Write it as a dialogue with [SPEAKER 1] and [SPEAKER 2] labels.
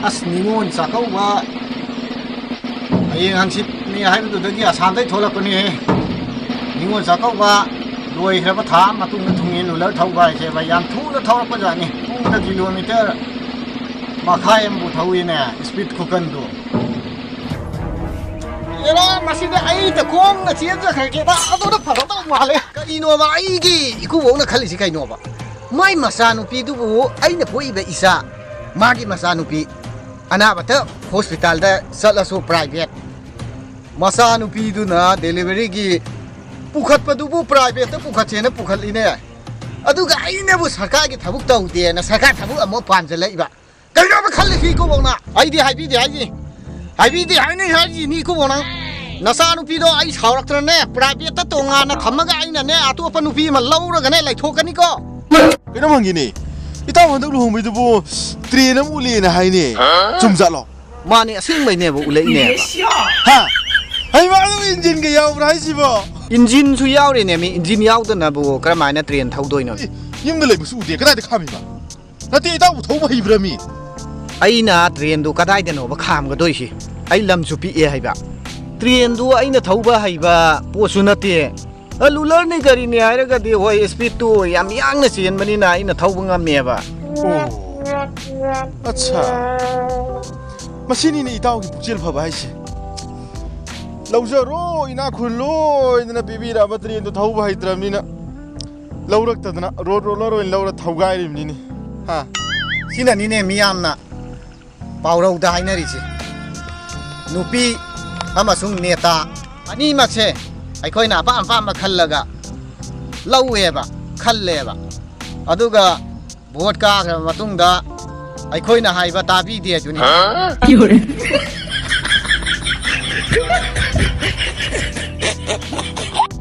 [SPEAKER 1] ꯑꯁ ꯅꯤꯉꯣꯜ ꯆꯥꯛꯀꯧꯕ ꯍꯌꯦꯡ ꯍꯪꯆꯤꯠꯅꯤ ꯍꯥꯏꯕꯗꯨꯗꯒꯤ ꯑꯁꯥꯝꯗꯩ ꯊꯣꯛꯂꯛꯄꯅꯤ ꯅꯤꯉꯣꯜ ꯆꯥꯛꯀꯧꯕ ꯂꯣꯏꯈ꯭ꯔꯕ ꯊꯥ ꯃꯇꯨꯡꯗ ꯊꯨꯡꯉꯦꯟ ꯂꯨꯂꯔ ꯊꯧꯕ ꯍꯥꯏꯁꯦꯕ ꯌꯥꯝ ꯊꯨꯅ ꯊꯧꯔꯛꯄꯖꯥꯠꯅꯤ ꯄꯨꯡꯗ ꯀꯤꯂꯣꯃꯤꯇꯔ ꯃꯈꯥꯏ ꯑꯃꯕꯨ ꯊꯧꯏꯅꯦ ꯁ꯭ꯄꯤꯠ ꯈꯨꯀꯟꯗꯣ ꯑꯦꯔꯥ ꯃꯁꯤꯗ ꯑꯩꯗ ꯈꯣꯡꯅ ꯆꯦꯟꯖꯈ꯭ꯔꯒꯦꯗ ꯑꯗꯨꯅ ꯐꯒꯗꯧ ꯃꯥꯜꯂꯦ ꯀꯔꯤꯅꯣꯕ ꯑꯩꯒꯤ ꯏꯀꯨꯕꯣꯛꯅ ꯈꯜꯂꯤꯁꯤ ꯀꯩꯅꯣꯕ ꯃꯥꯏ ꯃꯆꯥꯅꯨꯄꯤꯗꯨꯕꯨ ꯑꯩꯅ ꯄꯣꯛꯏꯕ ꯏꯆꯥ मागी मचानुपी अनाबत हॉस्पिटल चलसु प्राइवेट मचानुपीदुना डेलीवरी की पुखतपदुबु प्राइवेट पुखतसेना पुखतलिने अदुगा आइनेबु सरकार की थबुक तौदेना सरकार थबुक अमो पांजलैबा करिनोबा खल्लिखि को बोना आइदि हाइबिदि हाइनि हाइजि नि को बोना नचानुपीदो आई सावरक्तरने प्राइवेट तोंगाना थमगा आइनाने अतोप नुपी म लौरगने लैथोकनि को
[SPEAKER 2] कइनो मंगिनि इता हंदक लुहमैदुबु ट्रेन अम उलेना हाइने चुम जालो
[SPEAKER 1] माने असिंगमैनेबु उलेइने
[SPEAKER 2] हा हाइमा इंजिन के यावरा हाइसिबो
[SPEAKER 1] इंजिन सु यावरेने मी इंजिन यावदनाबु करमाइना ट्रेन थौदोइनो
[SPEAKER 2] यमदा लेबसु उदे कदाइदा खामिबा नते इता उथौबा हिब्रमी
[SPEAKER 1] अइना ट्रेन दो कदाइदनोबा खामगदोइसि अइ लमसु पिए हाइबा ट्रेन दो अइना थौबा हाइबा पोसु नते लुलर ने गरीने हाइरगदि होय स्पीड तो याम यांगना चेनबनिना अइना थौबा ngमेबा
[SPEAKER 2] अच्छा मसिनी ने इताव की पुचेल फबा हाइसे लौजरो इना खुलो इना बिबिरा बत्रेन तो थौबा हाइद्रमनिना लौरक्तदना रोड रोलर ओइन लौरा थौगाइरिमनिनी हा
[SPEAKER 1] सिनानिने मियामना पाउरौदा हाइनरिसे नुपी अमसुंग नेता अनि मसे अखोइना अपा अपा खल्लगा लौवेबा खल्लेबा अदुगा भोट काग्रब मतुंगदा अखोइना हाइबा ताबीदे दुनि